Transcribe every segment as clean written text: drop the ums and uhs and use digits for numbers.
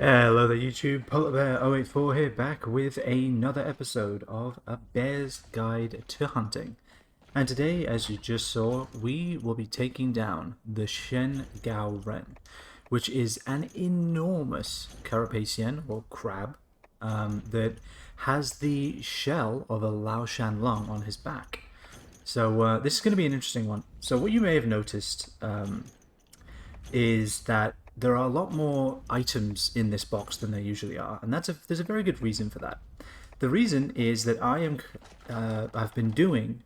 Hello there YouTube, Polar Bear 084 here, back with another episode of A Bear's Guide to Hunting. And today, as you just saw, we will be taking down the Shen Gaoren, which is an enormous carapacian, or crab, that has the shell of a Laoshan lung on his back. So this is going to be an interesting one. So what you may have noticed is that there are a lot more items in this box than there usually are, and there's a very good reason for that. The reason is that I've been doing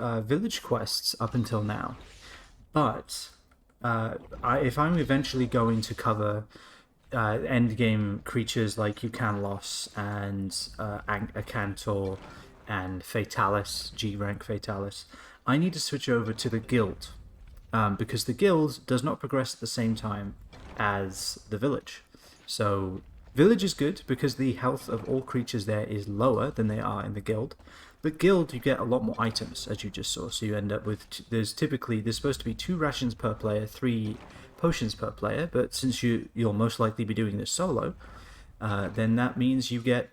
village quests up until now, but if I'm eventually going to cover end game creatures like Ucanlos and Acantor and Fatalis, G rank Fatalis, I need to switch over to the guild. Because the guild does not progress at the same time as the village. So village is good because the health of all creatures there is lower than they are in the guild. But guild, you get a lot more items, as you just saw. So you end up with, there's supposed to be 2 rations per player, 3 potions per player. But since you'll most likely be doing this solo, then that means you get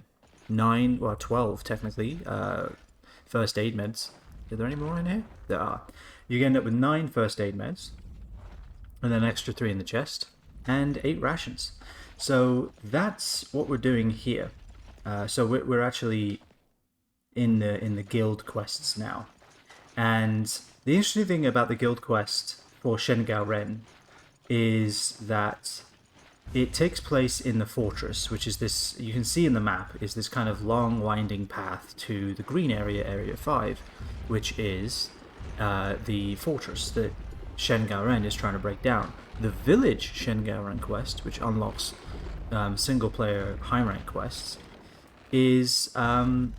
9, or 12 technically, first aid meds. Are there any more in here? There are. You end up with 9 first aid meds, and then an extra 3 in the chest, and 8 rations. So that's what we're doing here. So we're actually in the guild quests now. And the interesting thing about the guild quest for Shen Gaoren is that it takes place in the fortress, which is this, you can see in the map, is this kind of long winding path to the green area, Area 5, which is the fortress that Shen Gaoren is trying to break down. The village Shen Gaoren quest, which unlocks single player high rank quests, is not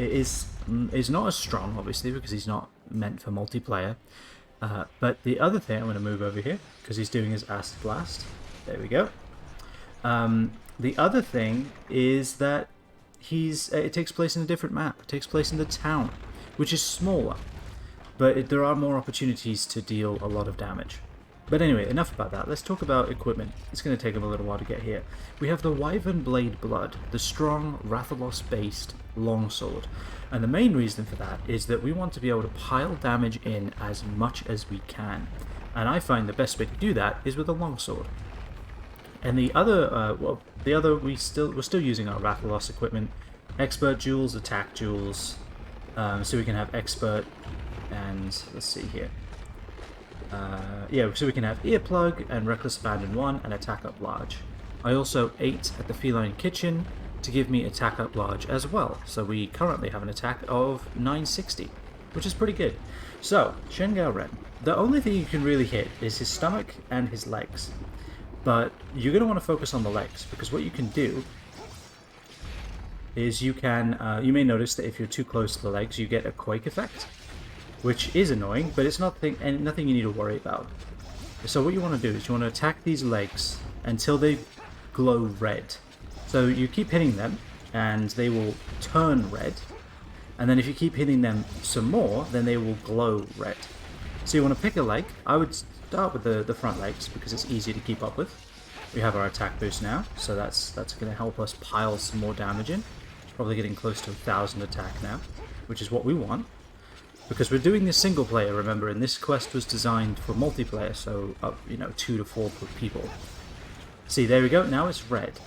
as strong, obviously, because he's not meant for multiplayer. But the other thing, I'm going to move over here because he's doing his acid blast. There we go. The other thing is that it takes place in a different map. It takes place in the town, which is smaller. But there are more opportunities to deal a lot of damage. But anyway, enough about that. Let's talk about equipment. It's going to take him a little while to get here. We have the Wyvern Blade Blood, the strong Rathalos-based longsword. And the main reason for that is that we want to be able to pile damage in as much as we can. And I find the best way to do that is with a longsword. And the other, we're still using our Rathalos equipment. Expert jewels, attack jewels, so we can have expert. And let's see here. So we can have Earplug and Reckless Abandon 1 and Attack Up Large. I also ate at the Feline Kitchen to give me Attack Up Large as well. So we currently have an attack of 960, which is pretty good. So, Shen Gaoren. The only thing you can really hit is his stomach and his legs. But you're going to want to focus on the legs, because what you can do is you may notice that if you're too close to the legs, you get a quake effect, which is annoying, but it's nothing you need to worry about. So what you want to do is you want to attack these legs until they glow red. So you keep hitting them, and they will turn red. And then if you keep hitting them some more, then they will glow red. So you want to pick a leg. I would start with the front legs, because it's easier to keep up with. We have our attack boost now, so that's going to help us pile some more damage in. Probably getting close to 1,000 attack now, which is what we want. Because we're doing this single player, remember, and this quest was designed for multiplayer, so up, 2 to 4 people. See, there we go, now it's red.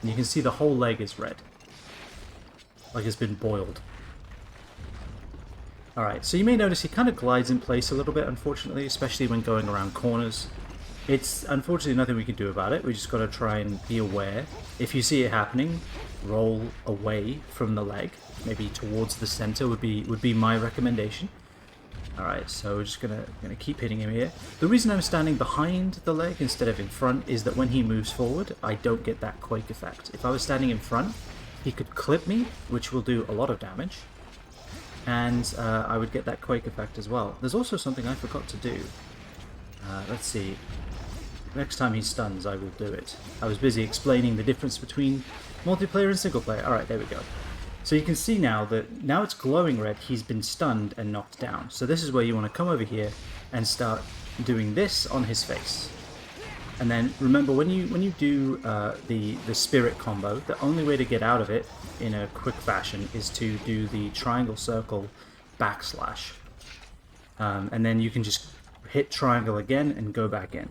And you can see the whole leg is red. Like it's been boiled. Alright, so you may notice he kind of glides in place a little bit, unfortunately, especially when going around corners. It's unfortunately nothing we can do about it, we just got to try and be aware. If you see it happening, roll away from the leg. Maybe towards the center would be my recommendation. Alright, so we're just gonna keep hitting him here. The reason I'm standing behind the leg instead of in front is that when he moves forward, I don't get that quake effect. If I was standing in front, he could clip me, which will do a lot of damage. And I would get that quake effect as well. There's also something I forgot to do. Let's see. Next time he stuns, I will do it. I was busy explaining the difference between multiplayer and single player. Alright, there we go. So you can see now that now it's glowing red, he's been stunned and knocked down. So this is where you want to come over here and start doing this on his face. And then remember, when you do the spirit combo, the only way to get out of it in a quick fashion is to do the triangle circle backslash. And then you can just hit triangle again and go back in.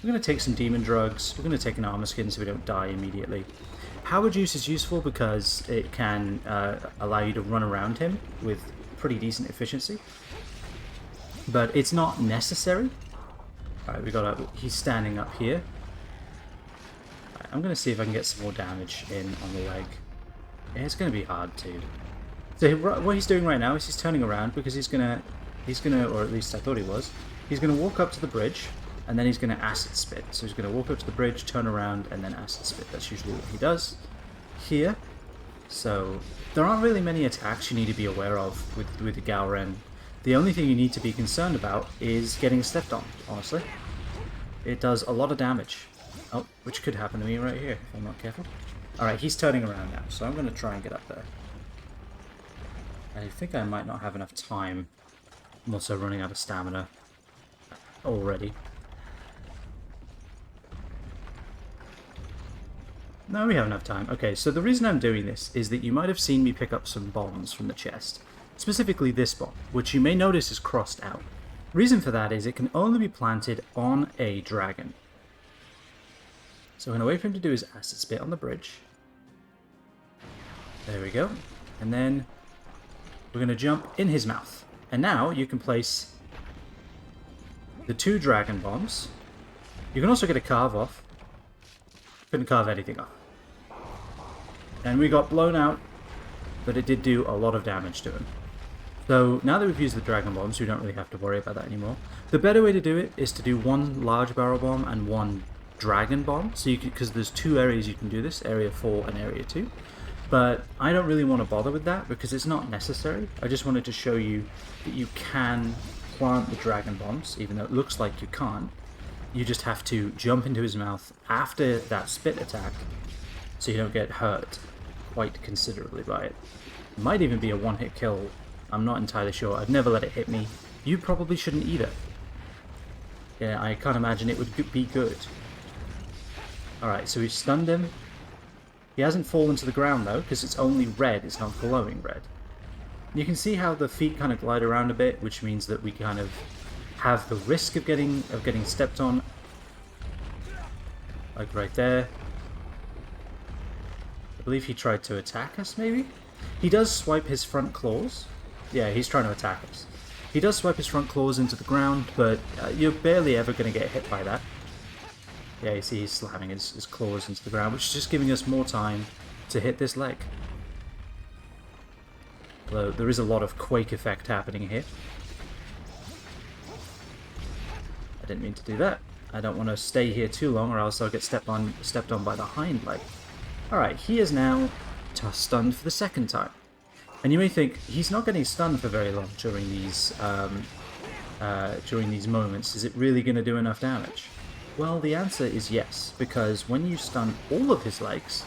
We're going to take some Demondrugs. We're going to take an Armorskin so we don't die immediately. Power Juice is useful because it can allow you to run around him with pretty decent efficiency. But it's not necessary. Alright, he's standing up here. Right, I'm going to see if I can get some more damage in on the leg. Yeah, it's going to be hard too. So what he's doing right now is he's turning around because he's gonna, or at least I thought he was, he's gonna walk up to the bridge and then he's gonna acid spit. So he's gonna walk up to the bridge, turn around, and then acid spit. That's usually what he does here. So there aren't really many attacks you need to be aware of with the Gaoren. The only thing you need to be concerned about is getting stepped on, honestly. It does a lot of damage. Oh, which could happen to me right here if I'm not careful. Alright, he's turning around now, so I'm going to try and get up there. I think I might not have enough time. I'm also running out of stamina already. No, we have enough time. Okay, so the reason I'm doing this is that you might have seen me pick up some bombs from the chest. Specifically this bomb, which you may notice is crossed out. Reason for that is it can only be planted on a dragon. So I'm going to wait for him to do his acid spit on the bridge. There we go. And then we're going to jump in his mouth. And now you can place the 2 dragon bombs. You can also get a carve off. Couldn't carve anything off. And we got blown out, but it did do a lot of damage to him. So now that we've used the dragon bombs, we don't really have to worry about that anymore. The better way to do it is to do 1 large barrel bomb and 1 dragon bomb. So you can, because there's 2 areas you can do this, area 4 and area 2. But I don't really want to bother with that because it's not necessary. I just wanted to show you that you can plant the dragon bombs, even though it looks like you can't. You just have to jump into his mouth after that spit attack so you don't get hurt quite considerably by it. It might even be a one-hit kill. I'm not entirely sure. I've never let it hit me. You probably shouldn't either. Yeah, I can't imagine it would be good. Alright, so we've stunned him. He hasn't fallen to the ground though, because it's only red, it's not glowing red. You can see how the feet kind of glide around a bit, which means that we kind of have the risk of getting stepped on. Like right there. I believe he tried to attack us, maybe? He does swipe his front claws. Yeah, he's trying to attack us. He does swipe his front claws into the ground, but you're barely ever going to get hit by that. Yeah, you see he's slamming his claws into the ground, which is just giving us more time to hit this leg. Although there is a lot of quake effect happening here. I didn't mean to do that. I don't want to stay here too long or else I'll get stepped on by the hind leg. Alright, he is now stunned for the second time. And you may think, he's not getting stunned for very long during these moments. Is it really going to do enough damage? Well, the answer is yes, because when you stun all of his legs,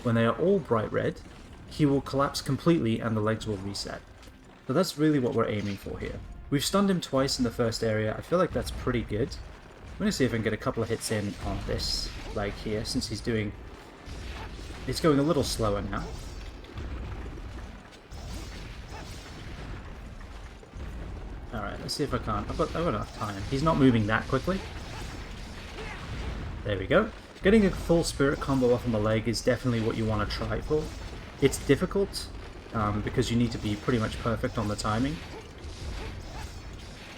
when they are all bright red, he will collapse completely and the legs will reset. So that's really what we're aiming for here. We've stunned him twice in the first area. I feel like that's pretty good. I'm going to see if I can get a couple of hits in on this leg here, since he's going a little slower now. Alright, let's see if I can't. I've got enough time. He's not moving that quickly. There we go. Getting a full spirit combo off on the leg is definitely what you want to try for. It's difficult, because you need to be pretty much perfect on the timing.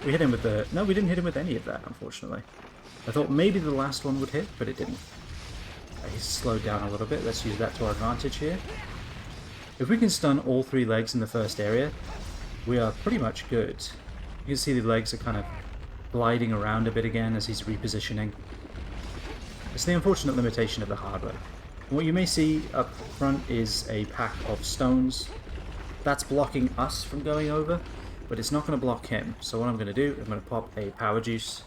We hit him with the... No, we didn't hit him with any of that, unfortunately. I thought maybe the last one would hit, but it didn't. He's slowed down a little bit. Let's use that to our advantage here. If we can stun all 3 legs in the first area, we are pretty much good. You can see the legs are kind of gliding around a bit again as he's repositioning. It's the unfortunate limitation of the hardware. What you may see up front is a pack of stones. That's blocking us from going over, but it's not going to block him. So what I'm going to do, I'm going to pop a power juice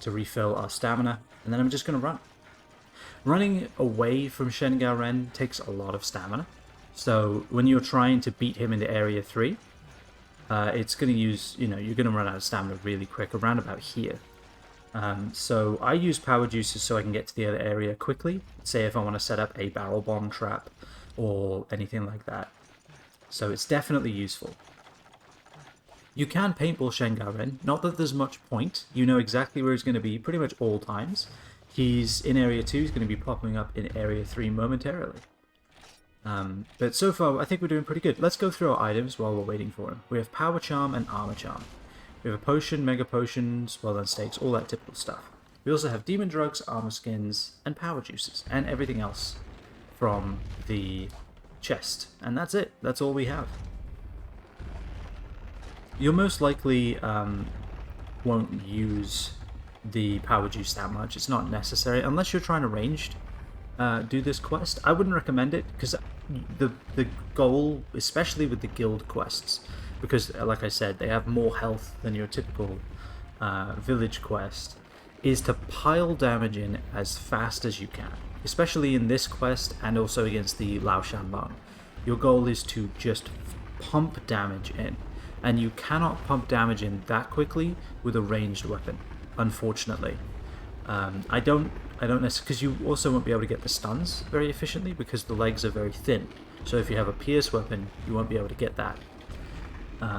to refill our stamina, and then I'm just going to run. Running away from Shen Gaoren takes a lot of stamina. So when you're trying to beat him into area 3, it's going to use, you're going to run out of stamina really quick, around about here. So I use power juices so I can get to the other area quickly. Say if I want to set up a barrel bomb trap or anything like that. So it's definitely useful. You can paintball Shen Gaoren, not that there's much point. You know exactly where he's going to be pretty much all times. He's in area 2, he's going to be popping up in area 3 momentarily. But so far I think we're doing pretty good. Let's go through our items while we're waiting for him. We have Powercharm and Armorcharm. We have a potion, mega potions, well-done stakes, all that typical stuff. We also have Demondrugs, Armorskins, and power juices, and everything else from the chest. And that's it. That's all we have. You'll most likely won't use the power juice that much. It's not necessary unless you're trying to ranged do this quest. I wouldn't recommend it because the goal, especially with the guild quests, because like I said, they have more health than your typical village quest, is to pile damage in as fast as you can, especially in this quest and also against the Lao Shan Long. Your goal is to just pump damage in, and you cannot pump damage in that quickly with a ranged weapon, unfortunately. I don't necessarily, because you also won't be able to get the stuns very efficiently because the legs are very thin. So if you have a pierce weapon, you won't be able to get that.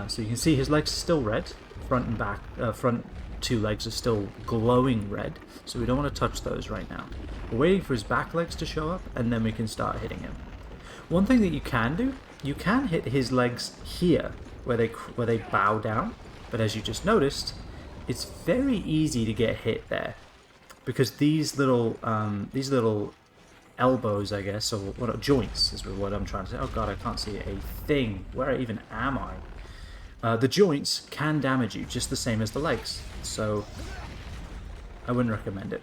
So you can see his legs are still red, front and back. Front 2 legs are still glowing red, so we don't want to touch those right now. We're waiting for his back legs to show up, and then we can start hitting him. One thing that you can do, you can hit his legs here, where they bow down, but as you just noticed, it's very easy to get hit there, because these little elbows, I guess, or what, joints is what I'm trying to say. Oh god, I can't see a thing. Where even am I? The joints can damage you just the same as the legs, so I wouldn't recommend it.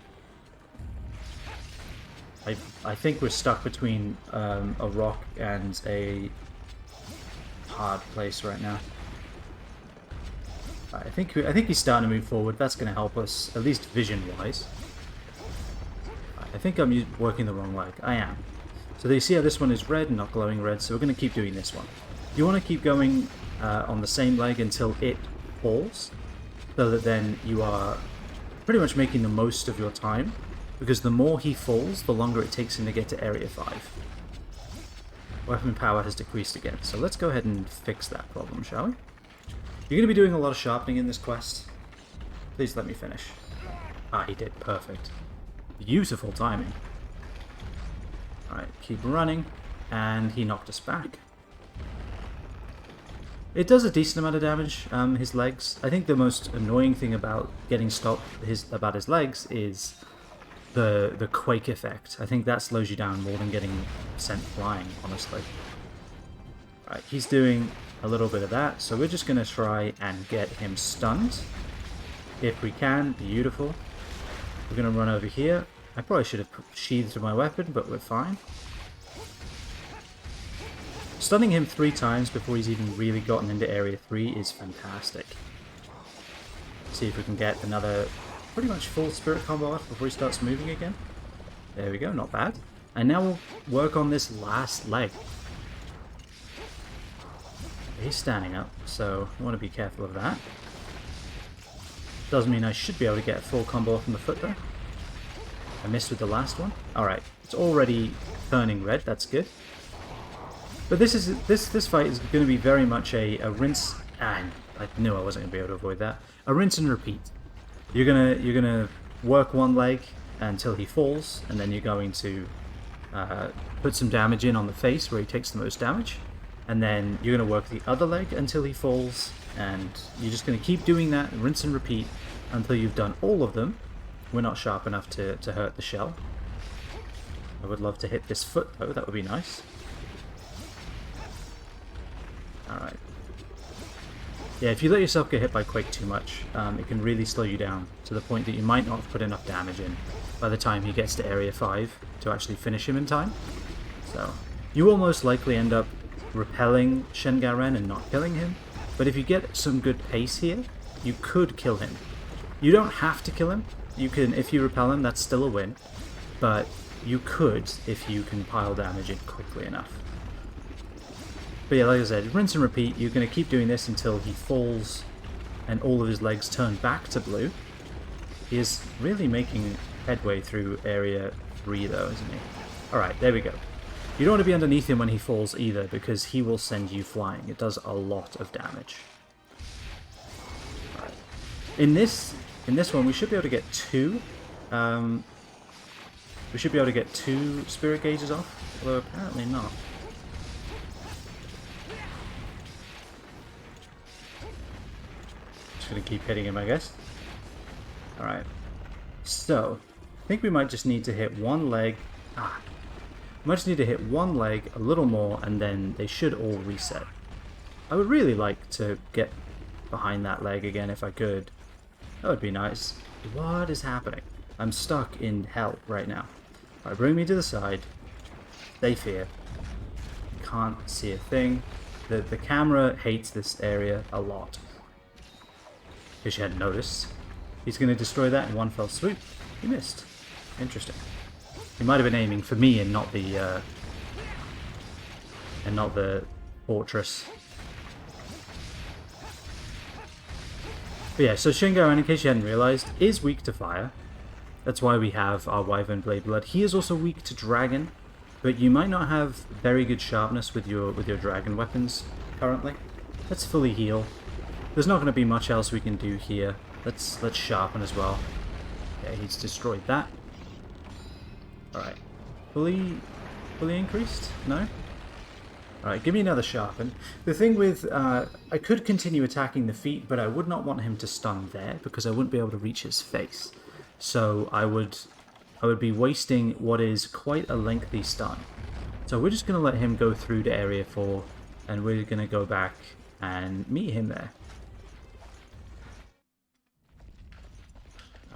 I think we're stuck between a rock and a hard place right now. I think he's starting to move forward. That's going to help us, at least vision-wise. I think I'm working the wrong leg. I am. So you see how this one is red and not glowing red, so we're going to keep doing this one. You want to keep going on the same leg until it falls, so that then you are pretty much making the most of your time, because the more he falls, the longer it takes him to get to area 5. Weapon power has decreased again, so let's go ahead and fix that problem, shall we? You're going to be doing a lot of sharpening in this quest. Please let me finish. Ah, he did. Perfect. Beautiful timing. Alright, keep running, and he knocked us back. It does a decent amount of damage, his legs. I think the most annoying thing about getting stopped about his legs is the quake effect. I think that slows you down more than getting sent flying, honestly. Right, he's doing a little bit of that, so we're just going to try and get him stunned. If we can, beautiful. We're going to run over here. I probably should have sheathed my weapon, but we're fine. Stunning him 3 times before he's even really gotten into area 3 is fantastic. See if we can get another pretty much full spirit combo off before he starts moving again. There we go, not bad. And now we'll work on this last leg. He's standing up, so I want to be careful of that. Doesn't mean I should be able to get a full combo off on the foot though. I missed with the last one. Alright, it's already turning red, that's good. But this fight is going to be very much a rinse, and I knew I wasn't going to be able to avoid that. A rinse and repeat. You're gonna work one leg until he falls, and then you're going to put some damage in on the face where he takes the most damage, and then you're going to work the other leg until he falls, and you're just going to keep doing that, rinse and repeat, until you've done all of them. We're not sharp enough to hurt the shell. I would love to hit this foot though, that would be nice. Alright. Yeah, if you let yourself get hit by Quake too much, it can really slow you down to the point that you might not have put enough damage in by the time he gets to area 5 to actually finish him in time. So, you will most likely end up repelling Shen Gaoren and not killing him, but if you get some good pace here, you could kill him. You don't have to kill him. You can, if you repel him, that's still a win, but you could if you can pile damage in quickly enough. But yeah, like I said, rinse and repeat. You're going to keep doing this until he falls and all of his legs turn back to blue. He is really making headway through area 3 though, isn't he? Alright, there we go. You don't want to be underneath him when he falls either, because he will send you flying. It does a lot of damage. Right. In this one, we should be able to get 2. We should be able to get 2 spirit gauges off, although apparently not. Just gonna keep hitting him, I guess. Alright. So, I think we might just need to hit one leg. We might just need to hit one leg a little more, and then they should all reset. I would really like to get behind that leg again if I could. That would be nice. What is happening? I'm stuck in hell right now. Alright, bring me to the side. Stay here. Can't see a thing. The camera hates this area a lot. Because you hadn't noticed. He's going to destroy that in one fell swoop. He missed. Interesting. He might have been aiming for me and not the fortress. But yeah, so Shen Gaoren, in case you hadn't realized, is weak to fire. That's why we have our Wyvern Blade Blood. He is also weak to dragon, but you might not have very good sharpness with your dragon weapons currently. Let's fully heal. There's not going to be much else we can do here. Let's sharpen as well. Okay, he's destroyed that. Alright. Fully increased? No? Alright, give me another sharpen. The thing with... I could continue attacking the feet, but I would not want him to stun there, because I wouldn't be able to reach his face. So I would be wasting what is quite a lengthy stun. So we're just going to let him go through to area 4, and we're going to go back and meet him there.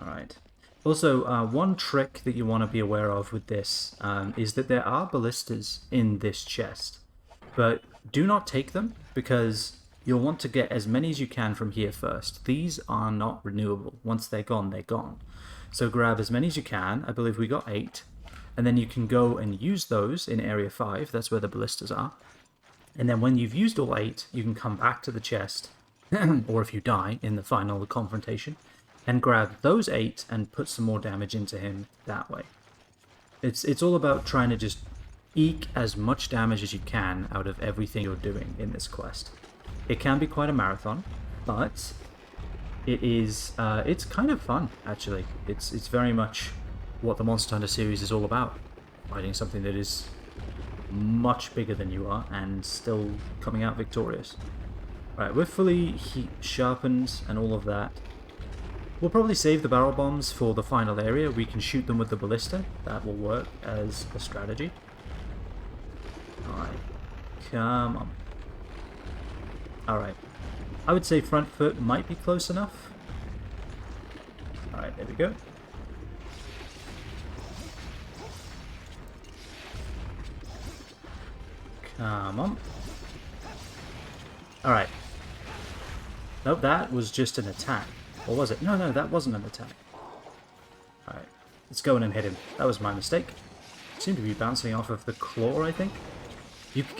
Alright. Also, one trick that you want to be aware of with this is that there are ballistas in this chest. But do not take them, because you'll want to get as many as you can from here first. These are not renewable. Once they're gone, they're gone. So grab as many as you can. I believe we got 8. And then you can go and use those in area 5. That's where the ballistas are. And then when you've used all 8, you can come back to the chest, or if you die in the final confrontation, and grab those 8 and put some more damage into him that way. It's all about trying to just eke as much damage as you can out of everything you're doing in this quest. It can be quite a marathon, but it is it's kind of fun, actually. It's very much what the Monster Hunter series is all about. Fighting something that is much bigger than you are and still coming out victorious. Right, we're fully sharpened and all of that. We'll probably save the barrel bombs for the final area. We can shoot them with the ballista. That will work as a strategy. Alright. Come on. Alright. I would say front foot might be close enough. Alright, there we go. Come on. Alright. Nope, that was just an attack. Or was it? No, that wasn't an attack. Alright, let's go in and hit him. That was my mistake. Seem to be bouncing off of the claw, I think.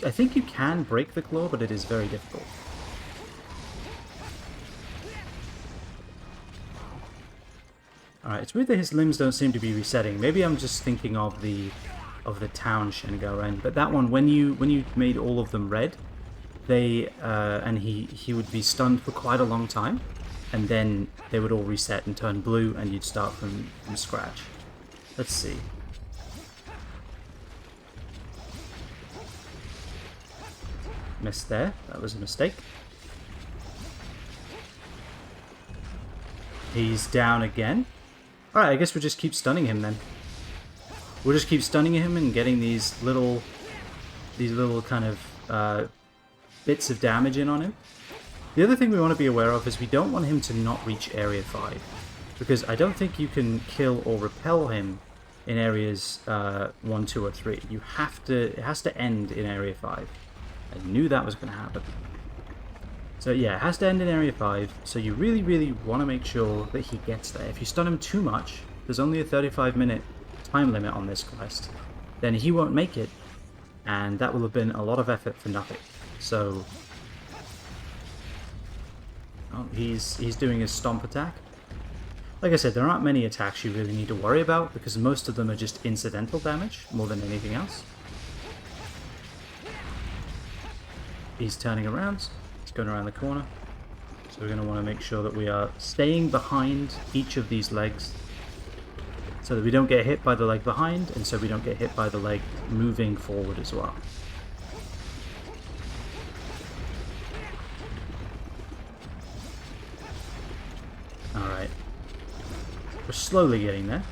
I think you can break the claw, but it is very difficult. Alright, it's weird that his limbs don't seem to be resetting. Maybe I'm just thinking of the town Shen Gaoren, but that one, when you made all of them red, they and he would be stunned for quite a long time. And then they would all reset and turn blue, and you'd start from scratch. Let's see. Missed there. That was a mistake. He's down again. Alright, I guess we'll just keep stunning him then. We'll just keep stunning him and getting these little kind of bits of damage in on him. The other thing we want to be aware of is we don't want him to not reach Area 5, because I don't think you can kill or repel him in areas 1, 2, or 3. You have to. It has to end in Area 5. I knew that was going to happen. So yeah, it has to end in Area 5, so you really, really want to make sure that he gets there. If you stun him too much, there's only a 35-minute time limit on this quest, then he won't make it, and that will have been a lot of effort for nothing. So... oh, he's doing his Stomp Attack. Like I said, there aren't many attacks you really need to worry about, because most of them are just incidental damage, more than anything else. He's turning around, he's going around the corner. So we're going to want to make sure that we are staying behind each of these legs, so that we don't get hit by the leg behind, and so we don't get hit by the leg moving forward as well. Alright. We're slowly getting there.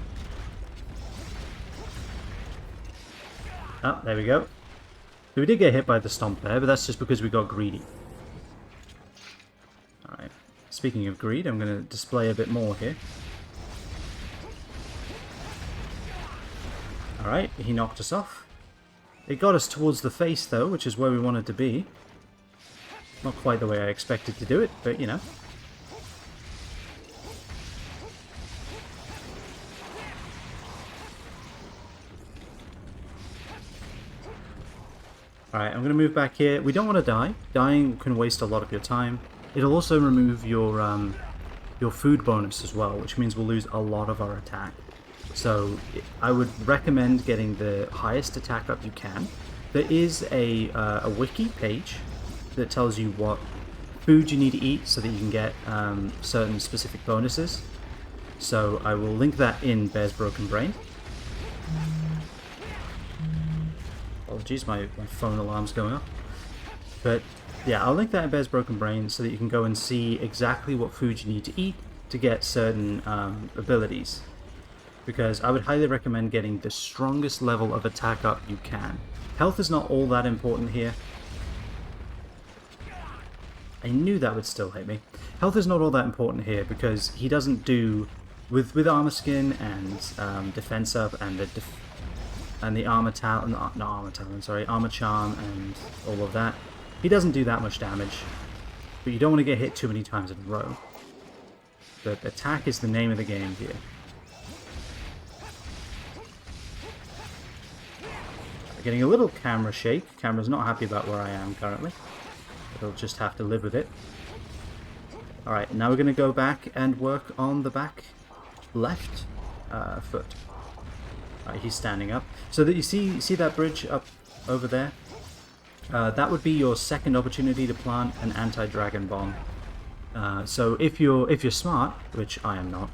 Oh, there we go. So we did get hit by the stomp there, but that's just because we got greedy. Alright. Speaking of greed, I'm going to display a bit more here. Alright, he knocked us off. It got us towards the face though, which is where we wanted to be. Not quite the way I expected to do it, but you know. Alright, I'm going to move back here. We don't want to die. Dying can waste a lot of your time. It'll also remove your food bonus as well, which means we'll lose a lot of our attack. So I would recommend getting the highest attack up you can. There is a wiki page that tells you what food you need to eat so that you can get certain specific bonuses. So I will link that in Bear's Broken Brain. Apologies, my phone alarm's going off. But yeah, I'll link that in Bear's Broken Brain so that you can go and see exactly what food you need to eat to get certain abilities. Because I would highly recommend getting the strongest level of attack up you can. Health is not all that important here. I knew that would still hit me. Health is not all that important here because he doesn't do... With Armorskin and Defense Up and the Armorcharm and all of that, he doesn't do that much damage. But you don't want to get hit too many times in a row. The attack is the name of the game here. Getting a little camera shake. Camera's not happy about where I am currently. But I'll just have to live with it. Alright, now we're going to go back and work on the back left foot. Alright, he's standing up. So that you see that bridge up over there? That would be your second opportunity to plant an anti-dragon bomb. So if you're smart, which I am not,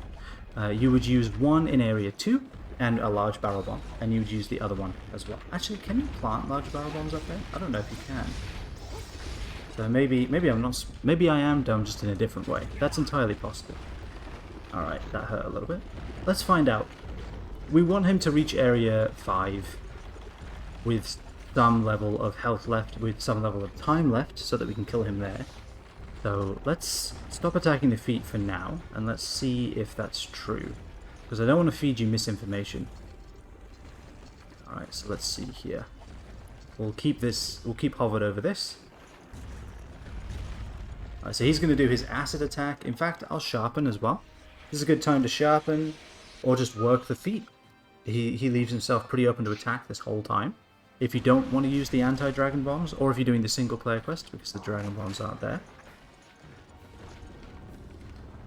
you would use one in area 2 and a large barrel bomb, and you would use the other one as well. Actually, can you plant large barrel bombs up there? I don't know if you can. So maybe I'm not. Maybe I am dumb, just in a different way. That's entirely possible. All right, that hurt a little bit. Let's find out. We want him to reach area 5 with some level of health left, with some level of time left, so that we can kill him there. So let's stop attacking the feet for now, and let's see if that's true. Because I don't want to feed you misinformation. Alright, so let's see here. We'll keep hovered over this. Alright, so he's going to do his acid attack. In fact, I'll sharpen as well. This is a good time to sharpen, or just work the feet. He leaves himself pretty open to attack this whole time. If you don't want to use the anti-dragon bombs, or if you're doing the single player quest, because the dragon bombs aren't there.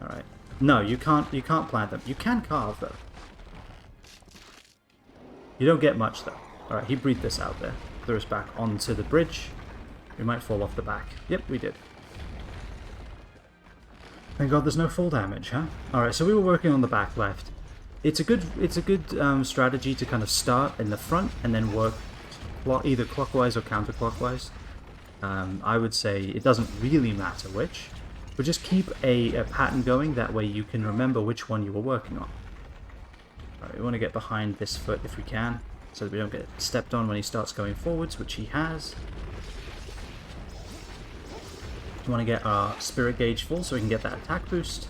Alright. No, you can't plant them. You can carve though. You don't get much though. Alright, he breathed this out there. Threw us back onto the bridge. We might fall off the back. Yep, we did. Thank God there's no full damage, huh? Alright, so we were working on the back left. It's a good strategy to kind of start in the front and then work either clockwise or counterclockwise. I would say it doesn't really matter which. But just keep a pattern going, that way you can remember which one you were working on. Alright, we want to get behind this foot if we can, so that we don't get stepped on when he starts going forwards, which he has. We want to get our spirit gauge full so we can get that attack boost.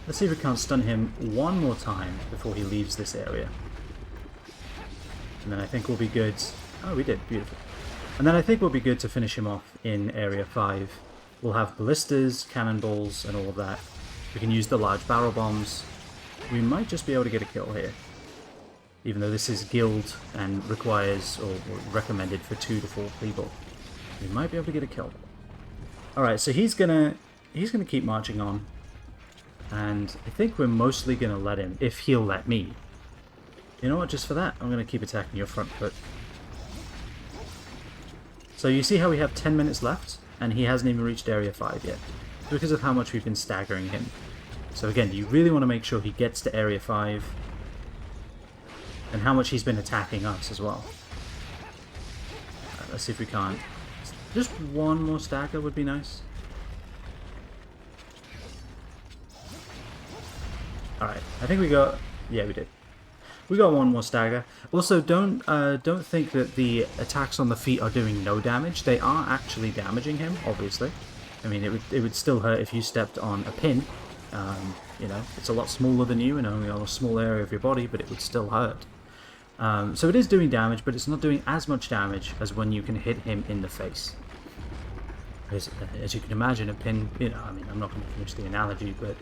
Let's see if we can't stun him one more time before he leaves this area. And then I think we'll be good. Oh, we did. Beautiful. And then I think we'll be good to finish him off in area 5. We'll have ballistas, cannonballs, and all of that. We can use the large barrel bombs. We might just be able to get a kill here. Even though this is guild and requires, or recommended for 2 to 4 people. We might be able to get a kill. Alright, so he's gonna keep marching on. And I think we're mostly going to let him, if he'll let me. You know what, just for that, I'm going to keep attacking your front foot. So you see how we have 10 minutes left, and he hasn't even reached Area 5 yet, because of how much we've been staggering him. So again, you really want to make sure he gets to Area 5, and how much he's been attacking us as well. Let's see if we can't. Just one more stagger would be nice. Alright, I think we got... yeah, we did. We got one more stagger. Also, don't think that the attacks on the feet are doing no damage. They are actually damaging him, obviously. I mean, it would still hurt if you stepped on a pin. You know, it's a lot smaller than you and only on a small area of your body, but it would still hurt. So it is doing damage, but it's not doing as much damage as when you can hit him in the face. As you can imagine, a pin, you know, I mean, I'm not going to finish the analogy, but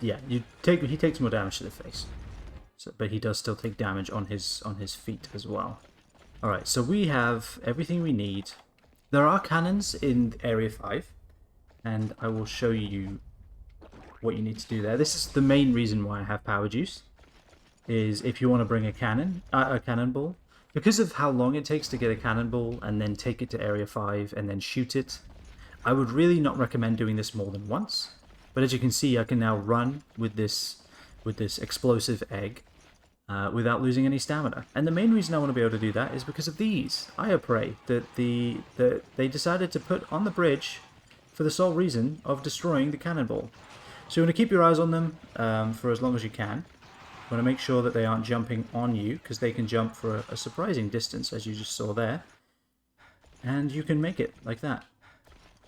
yeah, he takes more damage to the face. So, but he does still take damage on his feet as well. Alright, so we have everything we need. There are cannons in Area 5, and I will show you what you need to do there. This is the main reason why I have power juice, is if you want to bring a cannonball. Because of how long it takes to get a cannonball and then take it to Area 5 and then shoot it, I would really not recommend doing this more than once. But as you can see, I can now run with this explosive egg without losing any stamina. And the main reason I want to be able to do that is because of these Ire Prey that they decided to put on the bridge for the sole reason of destroying the cannonball. So you want to keep your eyes on them for as long as you can. You want to make sure that they aren't jumping on you, because they can jump for a surprising distance, as you just saw there. And you can make it like that.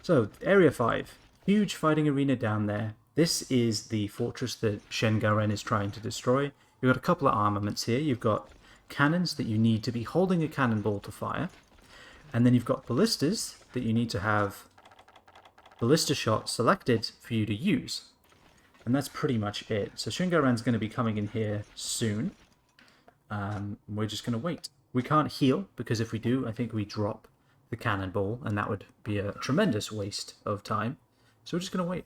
So, Area 5. Huge fighting arena down there. This is the fortress that Shen Gaoren is trying to destroy. You've got a couple of armaments here. You've got cannons that you need to be holding a cannonball to fire. And then you've got ballistas that you need to have ballista shot selected for you to use. And that's pretty much it. So Shen Gaoren's going to be coming in here soon. We're just going to wait. We can't heal, because if we do, I think we drop the cannonball, and that would be a tremendous waste of time. So we're just going to wait.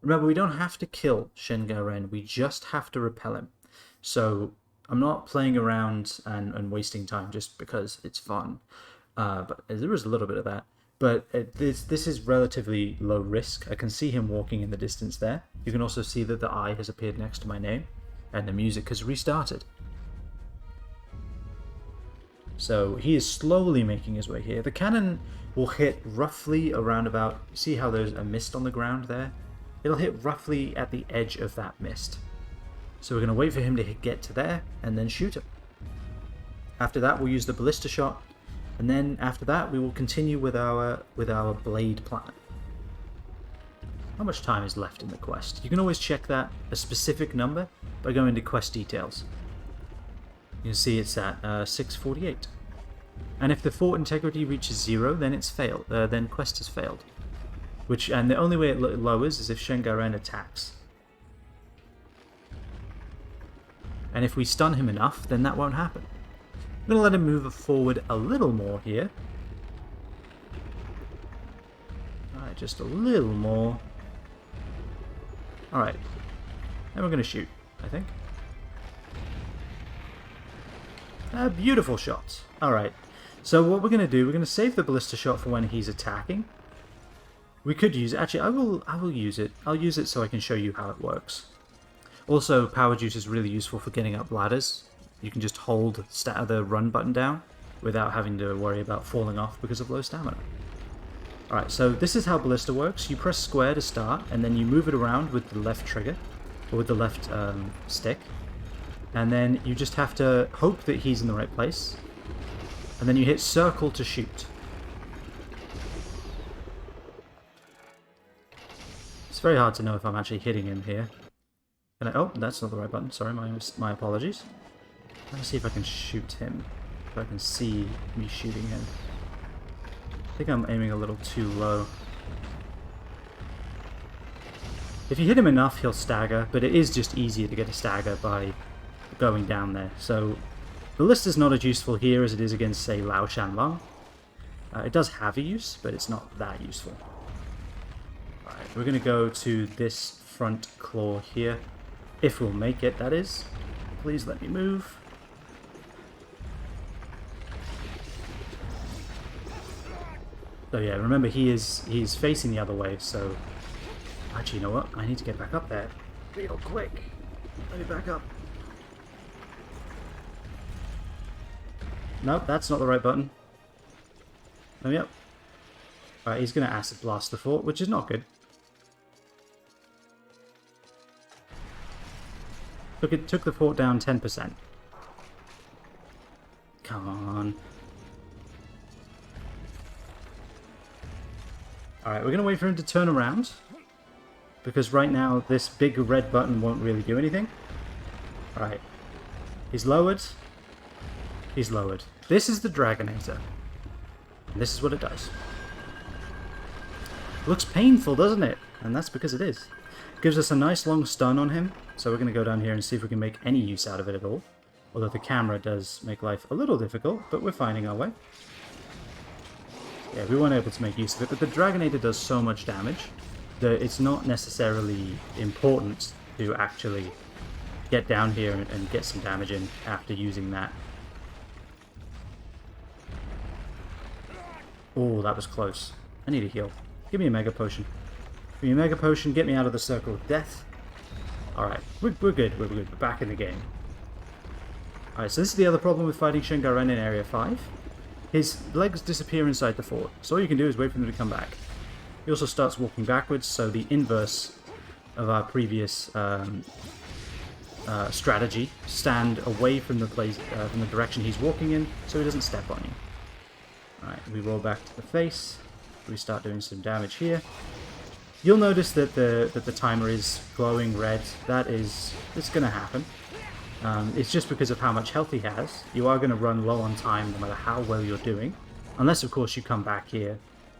Remember, we don't have to kill Shen Gaoren, we just have to repel him. So I'm not playing around and wasting time just because it's fun. But there is a little bit of that. But this is relatively low risk. I can see him walking in the distance there. You can also see that the eye has appeared next to my name, and the music has restarted. So he is slowly making his way here. The cannon will hit roughly around about... see how there's a mist on the ground there? It'll hit roughly at the edge of that mist. So we're going to wait for him to get to there, and then shoot him. After that, we'll use the ballista shot. And then after that, we will continue with our blade plan. How much time is left in the quest? You can always check that, a specific number, by going to quest details. You can see it's at 6:48. And if the fort integrity reaches 0, then it's failed. Then quest has failed. And the only way it lowers is if Shen Gaoren attacks. And if we stun him enough, then that won't happen. I'm going to let him move forward a little more here. Alright, just a little more. Alright. And we're going to shoot, I think. A beautiful shot. Alright. So what we're going to do, we're going to save the ballista shot for when he's attacking. We could use it. Actually, I will use it. I'll use it so I can show you how it works. Also, power juice is really useful for getting up ladders. You can just hold the run button down without having to worry about falling off because of low stamina. Alright, so this is how ballista works. You press square to start, and then you move it around with the left trigger, or with the left stick. And then you just have to hope that he's in the right place. And then you hit circle to shoot. It's very hard to know if I'm actually hitting him here. Oh, that's not the right button. Sorry, my apologies. Let's see if I can shoot him. If I can see me shooting him. I think I'm aiming a little too low. If you hit him enough, he'll stagger, but it is just easier to get a stagger by going down there. So the list is not as useful here as it is against, say, Lao Shanlong. It does have a use, but it's not that useful. Alright, we're going to go to this front claw here. If we'll make it, that is. Please let me move. So yeah, remember he's facing the other way, so... Actually, you know what? I need to get back up there real quick. Let me back up. Nope, that's not the right button. Let me up. Alright, he's going to acid blast the fort, which is not good. Took the fort down 10%. Come on. Alright, we're going to wait for him to turn around. Because right now, this big red button won't really do anything. Alright. He's lowered. He's lowered. This is the Dragonator. And this is what it does. Looks painful, doesn't it? And that's because it is. Gives us a nice long stun on him. So we're going to go down here and see if we can make any use out of it at all. Although the camera does make life a little difficult, but we're finding our way. Yeah, we weren't able to make use of it, but the Dragonator does so much damage that it's not necessarily important to actually get down here and get some damage in after using that. Oh, that was close. I need a heal. Give me a Mega Potion. Give me a Mega Potion, get me out of the circle of death. Alright, we're good, we're good. We're back in the game. Alright, so this is the other problem with fighting Shen Gaoren in Area 5. His legs disappear inside the fort, so all you can do is wait for them to come back. He also starts walking backwards, so the inverse of our previous strategy. Stand away from the place, from the direction he's walking in, so he doesn't step on you. Alright, we roll back to the face. We start doing some damage here. You'll notice that the timer is glowing red. It's going to happen. It's just because of how much health he has. You are going to run low on time no matter how well you're doing. Unless, of course, you come back here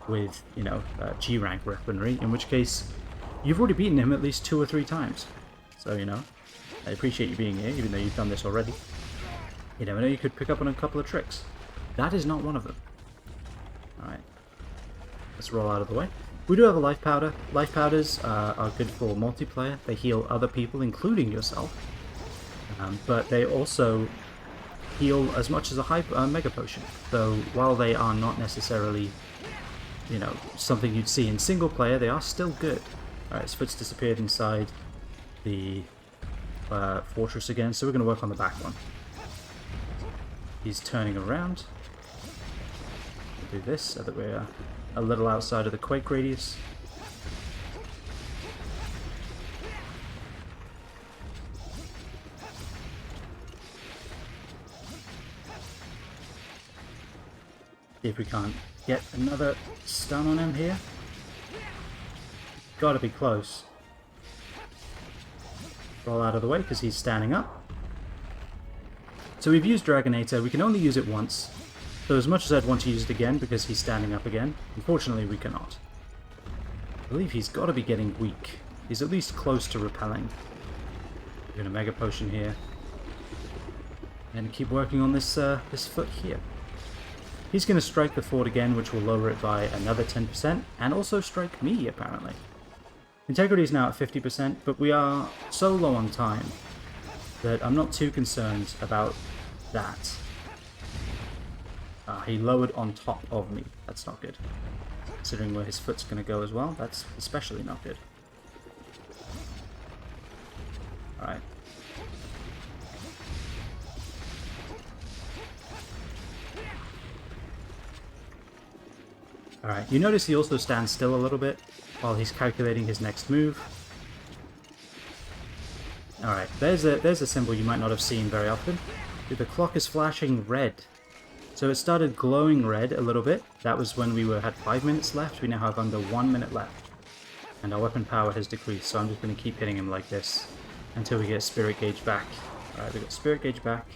with, you know, G-rank weaponry, in which case you've already beaten him at least 2 or 3 times. So, you know, I appreciate you being here, even though you've done this already. You never know, you could pick up on a couple of tricks. That is not one of them. Alright. Let's roll out of the way. We do have a life powder. Life powders are good for multiplayer. They heal other people, including yourself. But they also heal as much as a Mega Potion. So while they are not necessarily, you know, something you'd see in single player, they are still good. Alright, his foot's disappeared inside the fortress again, so we're going to work on the back one. He's turning around. We'll do this so that we're a little outside of the quake radius. See if we can't get another stun on him here. Gotta be close. Roll out of the way because he's standing up. So we've used Dragonator. We can only use it once. So as much as I'd want to use it again because he's standing up again, unfortunately we cannot. I believe he's got to be getting weak. He's at least close to repelling. We're going to Mega Potion here. And keep working on this this foot here. He's going to strike the fort again, which will lower it by another 10%, and also strike me, apparently. Integrity is now at 50%, but we are so low on time that I'm not too concerned about that. He lowered on top of me. That's not good. Considering where his foot's going to go as well, that's especially not good. Alright. Alright, you notice he also stands still a little bit while he's calculating his next move. Alright, there's a symbol you might not have seen very often. The clock is flashing red. So it started glowing red a little bit. That was when we had 5 minutes left. We now have under 1 minute left. And our weapon power has decreased, so I'm just going to keep hitting him like this until we get Spirit Gauge back. Alright, we got Spirit Gauge back.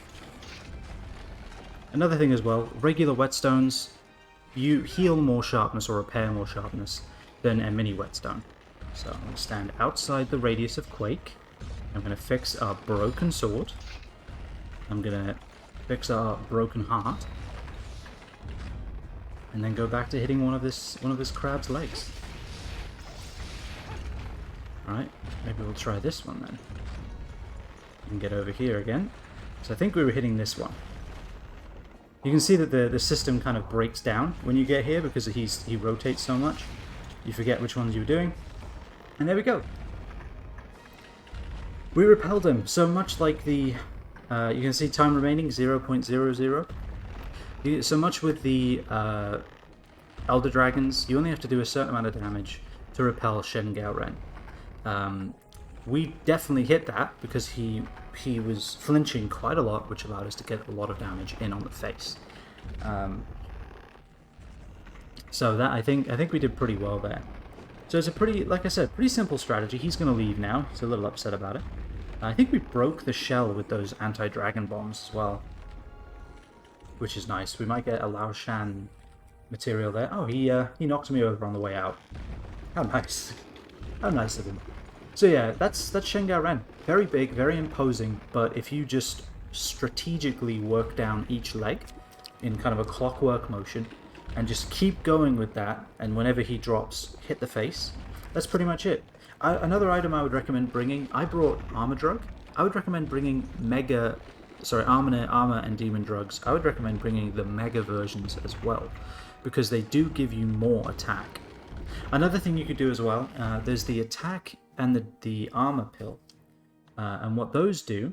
Another thing as well, regular Whetstones, you heal more sharpness or repair more sharpness than a mini Whetstone. So I'm going to stand outside the radius of Quake. I'm going to fix our broken sword. I'm going to fix our broken heart. And then go back to hitting one of this crab's legs. Alright, maybe we'll try this one then. We can get over here again. So I think we were hitting this one. You can see that the system kind of breaks down when you get here because he rotates so much. You forget which ones you were doing. And there we go. We repelled him. So much like the... you can see time remaining 0.00. So much with the Elder Dragons, you only have to do a certain amount of damage to repel Shen Gaoren. We definitely hit that because he was flinching quite a lot, which allowed us to get a lot of damage in on the face. So that I think we did pretty well there. So it's a pretty, like I said, pretty simple strategy. He's going to leave now. He's a little upset about it. I think we broke the shell with those anti-dragon bombs as well, which is nice. We might get a Lao Shan material there. Oh, he knocked me over on the way out. How nice. How nice of him. So yeah, that's Shen Gaoren. Very big, very imposing, but if you just strategically work down each leg in kind of a clockwork motion and just keep going with that, and whenever he drops, hit the face, that's pretty much it. Another item I would recommend bringing, I brought Armordrug. I would recommend bringing Armor and Demondrugs. I would recommend bringing the Mega versions as well, because they do give you more attack. Another thing you could do as well, there's the attack and the Armour Pill. And what those do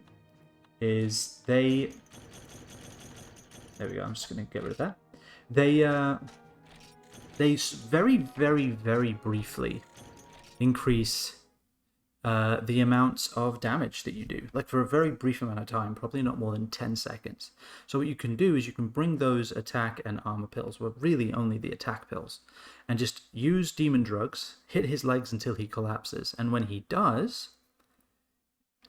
is they... There we go, I'm just going to get rid of that. They very, very, very briefly increase the amount of damage that you do, like for a very brief amount of time, probably not more than 10 seconds. So what you can do is you can bring those attack and armor pills, well really only the attack pills, and just use Demondrugs, hit his legs until he collapses, and when he does,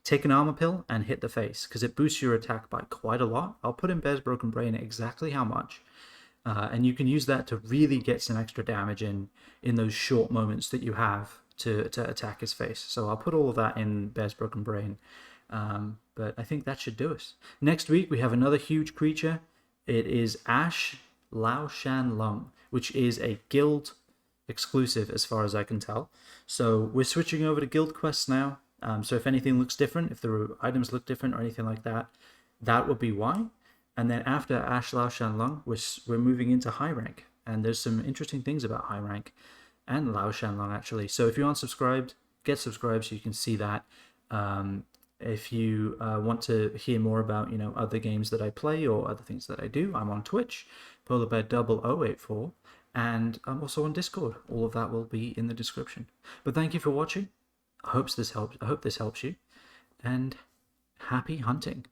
take an armor pill and hit the face, because it boosts your attack by quite a lot. I'll put in Bear's Broken Brain exactly how much, and you can use that to really get some extra damage in those short moments that you have to attack his face. So I'll put all of that in Bear's Broken Brain. But I think that should do us. Next week we have another huge creature. It is Ash Lao Shan Lung, which is a guild exclusive as far as I can tell. So we're switching over to guild quests now. So if anything looks different, if the items look different or anything like that, that would be why. And then after Ash Lao Shan Lung, we're moving into high rank. And there's some interesting things about high rank and Lao Shan Lung actually. So if you aren't subscribed, get subscribed so you can see that. If you want to hear more about other games that I play or other things that I do, I'm on Twitch, PolarBear0084, and I'm also on Discord. All of that will be in the description. But thank you for watching. I hope this helps you, and happy hunting.